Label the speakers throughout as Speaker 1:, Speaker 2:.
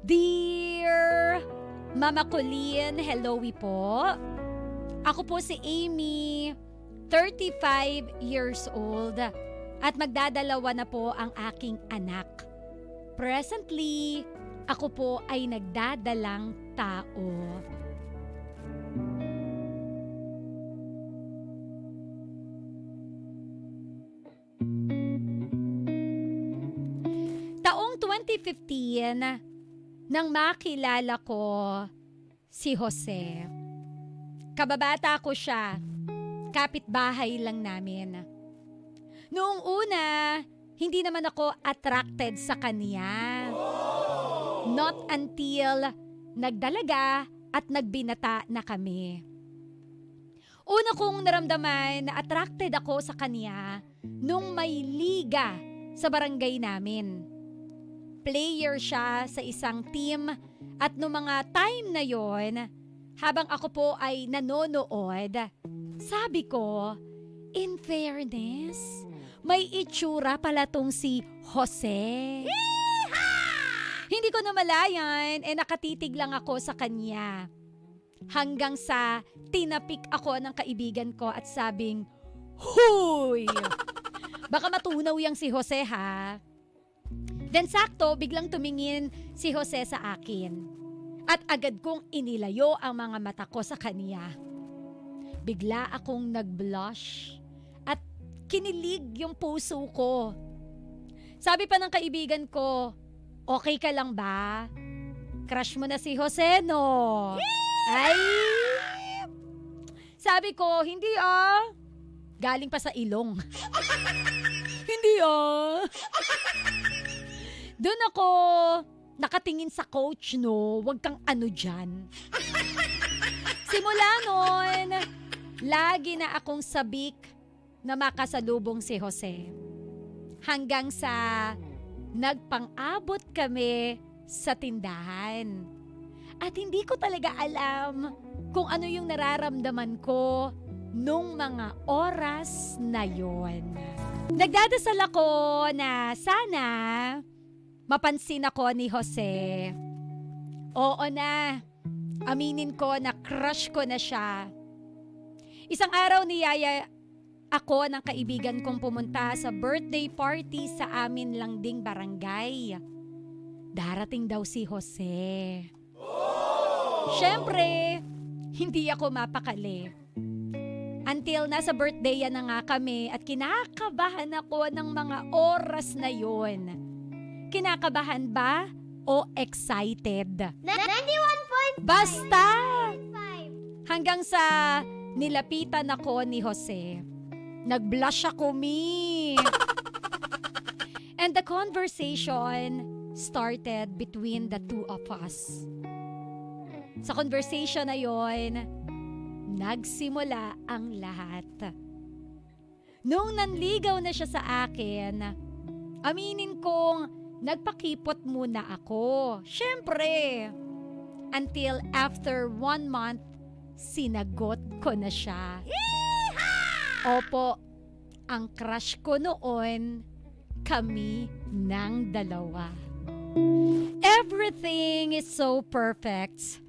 Speaker 1: Dear Mama Colleen, hello po. Ako po si Amy, 35 years old at magdadalawa na po ang aking anak. Presently, ako po ay nagdadalang tao. Taong 2015, nang makilala ko si Jose. Kababata ko siya, kapitbahay lang namin. Noong una, hindi naman ako attracted sa kanya. Not until nagdalaga at nagbinata na kami. Una kong naramdaman na attracted ako sa kanya nung may liga sa barangay namin. Player siya sa isang team at noong mga time na yon, habang ako po ay nanonood, sabi ko, in fairness, may itsura pala tong si Jose. Hindi ko namalayan, nakatitig lang ako sa kanya. Hanggang sa tinapik ako ng kaibigan ko at sabing, "Huy! Baka matunaw yang si Jose ha." Then sakto, biglang tumingin si Jose sa akin. At agad kong inilayo ang mga mata ko sa kanya. Bigla akong nag-blush at kinilig yung puso ko. Sabi pa ng kaibigan ko, "Okay ka lang ba? Crush mo na si Jose, no?" Ay! Sabi ko, "Hindi ah." Galing pa sa ilong. "Hindi ah." Doon ako nakatingin sa coach, no? Huwag kang ano dyan. Simula noon, lagi na akong sabik na makasalubong si Jose. Hanggang sa nagpang-abot kami sa tindahan. At hindi ko talaga alam kung ano yung nararamdaman ko nung mga oras na yon. Nagdadasal ako na sana mapansin ako ni Jose. Oo na, aminin ko na crush ko na siya. Isang araw niyaya ako ng kaibigan kong pumunta sa birthday party sa amin lang ding barangay. Darating daw si Jose. Siyempre, hindi ako mapakali. Until nasa birthday na nga kami at kinakabahan ako ng mga oras na yon. Kinakabahan ba o excited?
Speaker 2: 91.5.
Speaker 1: Basta! Hanggang sa nilapitan ako ni Jose. Nag-blush ako, me. And the conversation started between the two of us. Sa conversation na yon, nagsimula ang lahat. Nung nanligaw na siya sa akin, aminin kong nagpakipot muna ako. Siyempre. Until after 1 month, sinagot ko na siya. Opo, ang crush ko noon, kami ng dalawa. Everything is so perfect.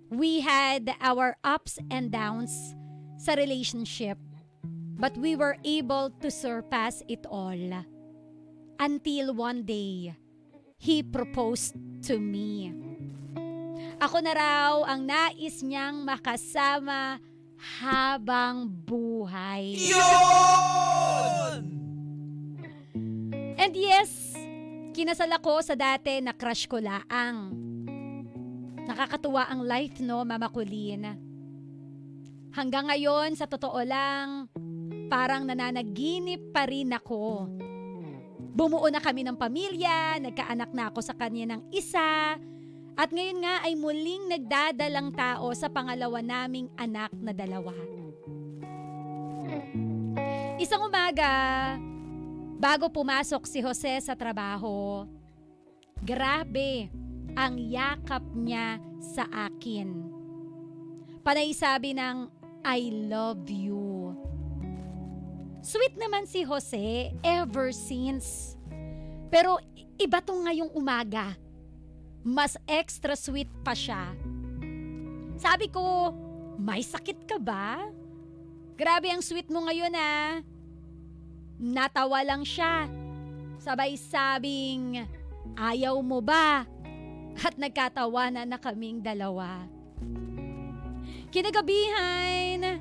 Speaker 1: We had our ups and downs sa relationship, but we were able to surpass it all. Until one day, he proposed to me. Ako na raw ang nais niyang makasama habang buhay.
Speaker 3: Yun!
Speaker 1: And yes, kinasal ako sa dati na crush ko laang. Nakakatuwa ang life, no, Mama Colleen? Hanggang ngayon, sa totoo lang, parang nananaginip pa rin ako. Bumuo na kami ng pamilya, nagkaanak na ako sa kanya ng isa, at ngayon nga ay muling nagdadalang tao sa pangalawa naming anak na 2. Isang umaga, bago pumasok si Jose sa trabaho, grabe ang yakap niya sa akin. Panay sabi ng, "I love you." Sweet naman si Jose ever since. Pero iba tong ngayong umaga. Mas extra sweet pa siya. Sabi ko, may sakit ka ba? Grabe ang sweet mo ngayon ah. Natawa lang siya. Sabay sabing, ayaw mo ba? At nagkatawanan na kaming dalawa. Kinagabihan,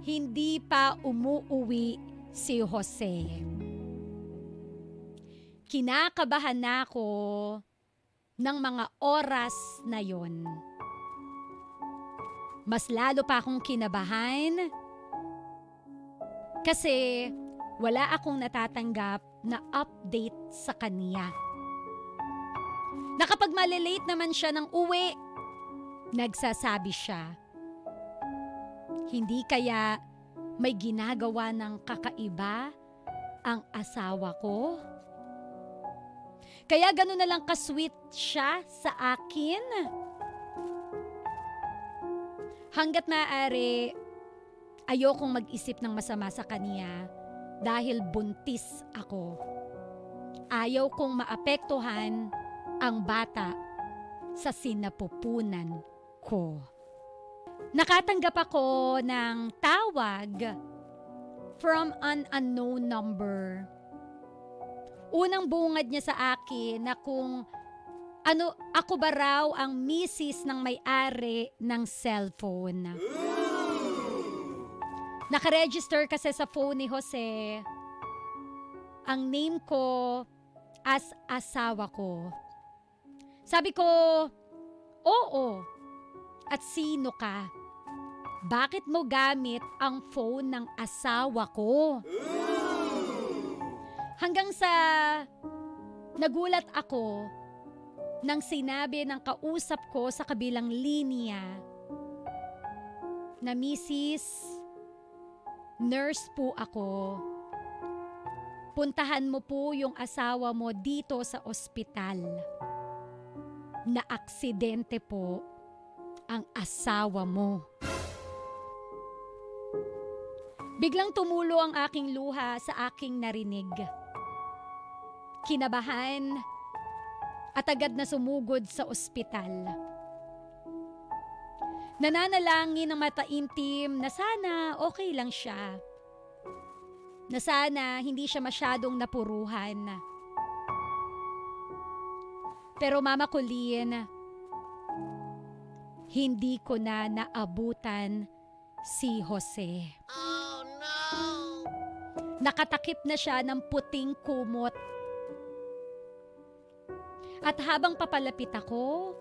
Speaker 1: hindi pa umuuwi si Jose. Kinakabahan na ako ng mga oras na yon. Mas lalo pa akong kinabahan kasi wala akong natatanggap na update sa kanya. Na kapag malilate naman siya ng uwi, nagsasabi siya, hindi kaya may ginagawa ng kakaiba ang asawa ko? Kaya gano'n na lang ka-sweet siya sa akin? Hanggat maaari, ayokong mag-isip ng masama sa kanya dahil buntis ako. Ayaw kong maapektuhan ang bata sa sinapupunan ko. Nakatanggap ako ng tawag from an unknown number. Unang bungad niya sa akin na kung ako ba raw ang misis ng may-ari ng cellphone. Nakaregister kasi sa phone ni Jose ang name ko as asawa ko. Sabi ko, oo. At sino ka? Bakit mo gamit ang phone ng asawa ko? Hanggang sa nagulat ako nang sinabi ng kausap ko sa kabilang linya na Mrs. Nurse po ako. Puntahan mo po yung asawa mo dito sa ospital. Na aksidente po ang asawa mo. Biglang tumulo ang aking luha sa aking narinig. Kinabahan at agad na sumugod sa ospital. Nananalangin ng mataimtim na sana okay lang siya. Na sana hindi siya masyadong napuruhan. Pero Mama Colleen, hindi ko na naabutan si Jose.
Speaker 3: Oh no!
Speaker 1: Nakatakip na siya ng puting kumot. At habang papalapit ako,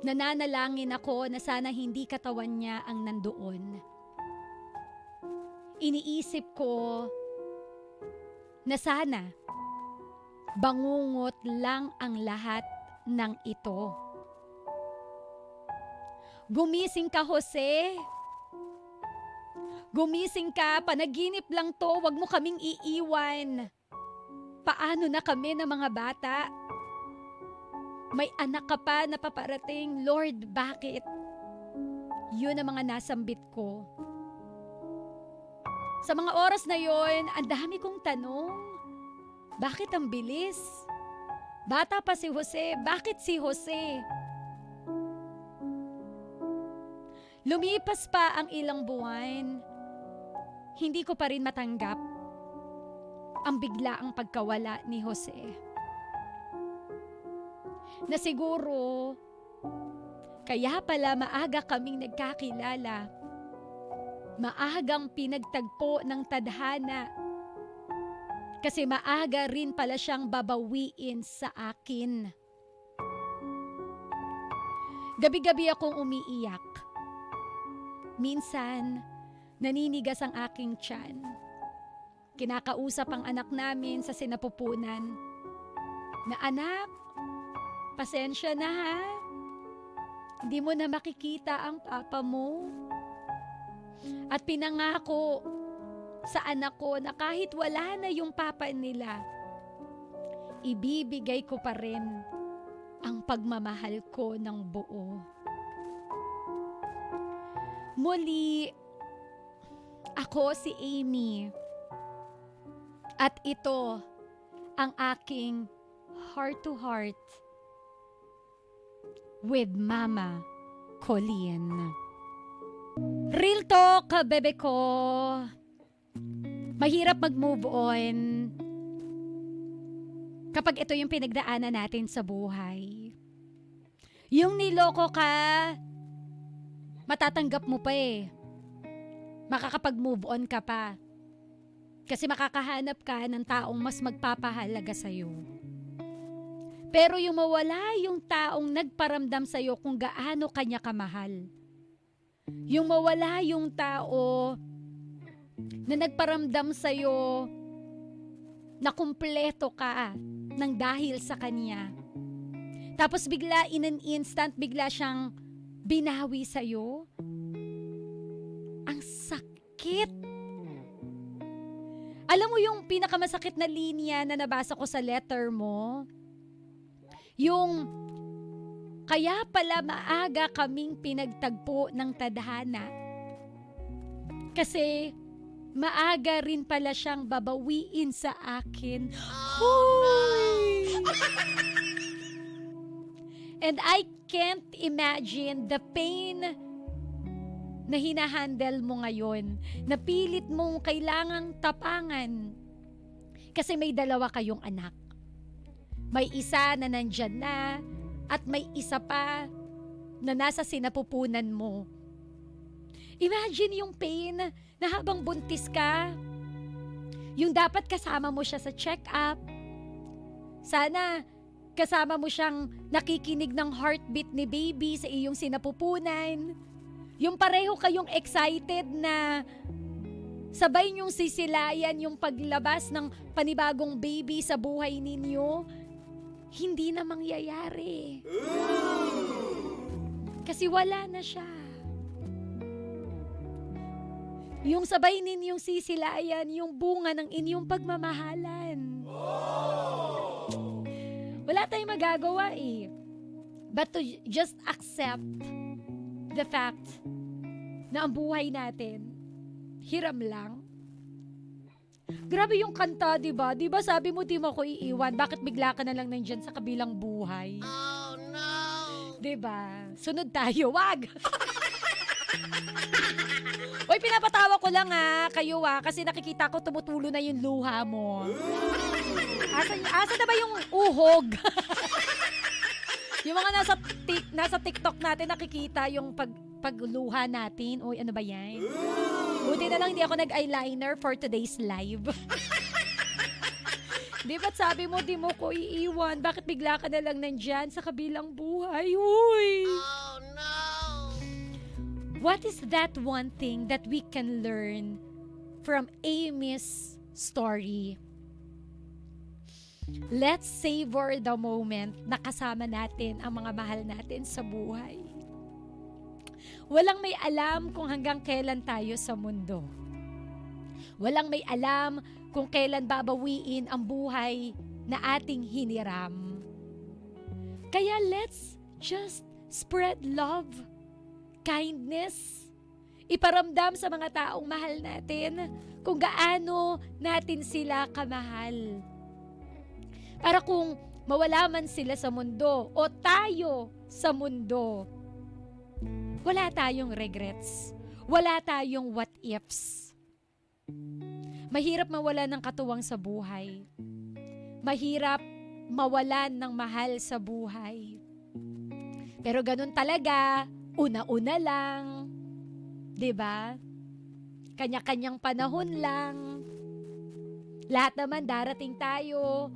Speaker 1: nananalangin ako na sana hindi katawan niya ang nandoon. Iniisip ko na sana bangungot lang ang lahat ng ito. Gumising ka, Jose. Gumising ka, panaginip lang to, wag mo kaming iiwan. Paano na kami ng mga bata? May anak ka pa na paparating. Lord, bakit? Yun ang mga nasambit ko. Sa mga oras na yon, ang dami kong tanong. Bakit ang bilis? Bata pa si Jose. Bakit si Jose? Lumipas pa ang ilang buwan. Hindi ko pa rin matanggap ang biglaang pagkawala ni Jose. Na siguro, kaya pala maaga kaming nagkakilala. Maagang pinagtagpo ng tadhana. Kasi maaga rin pala siyang babawiin sa akin. Gabi-gabi akong umiiyak. Minsan, naninigas ang aking tiyan. Kinakausap ang anak namin sa sinapupunan. Na anak, pasensya na ha. Hindi mo na makikita ang papa mo. At pinangako sa anak ko na kahit wala na yung papa nila, ibibigay ko pa rin ang pagmamahal ko ng buo. Muli, ako si Amy. At ito ang aking heart-to-heart with Mama Colleen. Real talk, bebe ko. Mahirap mag-move on kapag ito yung pinagdaanan natin sa buhay. Yung niloko ka, matatanggap mo pa eh. Makakapag-move on ka pa. Kasi makakahanap ka ng taong mas magpapahalaga sa'yo. Pero yung mawala yung taong nagparamdam sa'yo kung gaano kanya kamahal. Yung mawala yung tao na nagparamdam sa'yo na kumpleto ka ng dahil sa kanya. Tapos bigla in an instant, bigla siyang binawi sa'yo. Ang sakit. Alam mo yung pinakamasakit na linya na nabasa ko sa letter mo? Yung, kaya pala maaga kaming pinagtagpo ng tadhana. Kasi, maaga rin pala siyang babawiin sa akin. Hoy! And I can't imagine the pain na hinahandle mo ngayon, na pilit mong kailangang tapangan. Kasi may dalawa kayong anak. May isa na nandyan na, at may isa pa na nasa sinapupunan mo. Imagine yung pain na habang buntis ka, yung dapat kasama mo siya sa check-up. Sana kasama mo siyang nakikinig ng heartbeat ni baby sa iyong sinapupunan. Yung pareho kayong excited na sabay niyong sisilayan yung paglabas ng panibagong baby sa buhay ninyo. Hindi na mangyayari. Kasi wala na siya. Yung sabay ninyong sisilayan, yung bunga ng inyong pagmamahalan. Wala tayong magagawa eh. But to just accept the fact na ang buhay natin, hiram lang. Grabe yung kanta, diba? Diba sabi mo, di mo ako iiwan. Bakit bigla ka na lang nandyan sa kabilang buhay?
Speaker 3: Oh no!
Speaker 1: Diba? Sunod tayo, wag! Uy, pinapatawa ko lang kayo kasi nakikita ko tumutulo na yung luha mo. Asa na ba yung uhog? Yung mga nasa TikTok natin nakikita yung pagluha natin. Uy, ano ba yan? Buti na lang hindi ako nag-eyeliner for today's live. Di ba't sabi mo, di mo ko iiwan? Bakit bigla ka na lang nandyan sa kabilang buhay? Uy!
Speaker 3: Oh no!
Speaker 1: What is that one thing that we can learn from Amy's story? Let's savor the moment na kasama natin ang mga mahal natin sa buhay. Walang may alam kung hanggang kailan tayo sa mundo. Walang may alam kung kailan babawiin ang buhay na ating hiniram. Kaya let's just spread love, kindness, iparamdam sa mga taong mahal natin kung gaano natin sila kamahal. Para kung mawala man sila sa mundo o tayo sa mundo, wala tayong regrets. Wala tayong what ifs. Mahirap mawalan ng katuwang sa buhay. Mahirap mawalan ng mahal sa buhay. Pero ganun talaga, una-una lang. 'Di ba? Kanya-kanyang panahon lang. Lahat naman darating tayo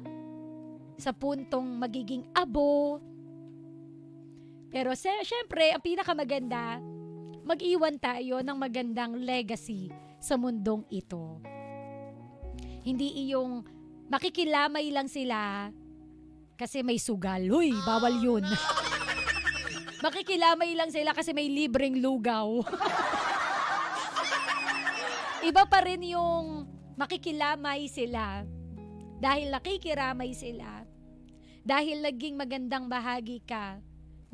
Speaker 1: sa puntong magiging abo. Pero syempre, ang pinakamaganda, mag-iwan tayo ng magandang legacy sa mundong ito. Hindi iyong makikilamay lang sila kasi may sugal. Uy, bawal yun. Makikilamay lang sila kasi may libreng lugaw. Iba pa rin yung makikilamay sila dahil nakikiramay sila. Dahil naging magandang bahagi ka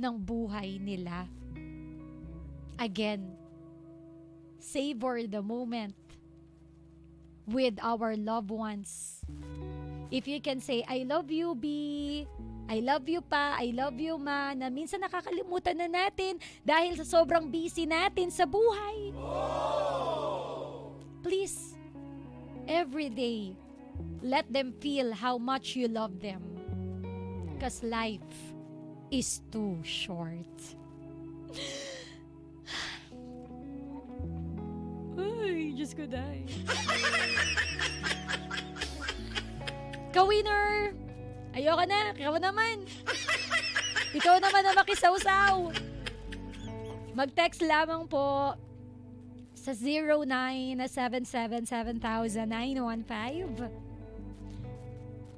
Speaker 1: ng buhay nila. Again, savor the moment with our loved ones. If you can say, I love you, B. I love you, pa. I love you, ma. Na minsan nakakalimutan na natin dahil sa sobrang busy natin sa buhay. Please, every day, let them feel how much you love them. Because life is too short. Ay, Diyos ko, day. Ka-winner! Ayoko na, ikaw naman. Ikaw naman na makisawsaw. Mag-text lamang po sa 0977700915.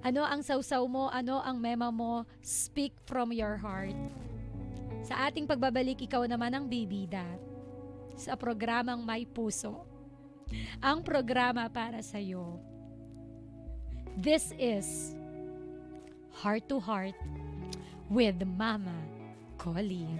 Speaker 1: Ano ang sawsaw mo? Ano ang mema mo? Speak from your heart. Sa ating pagbabalik, ikaw naman ang bibida sa programang May Puso. Ang programa para sa'yo. This is Heart to Heart with Mama Colleen.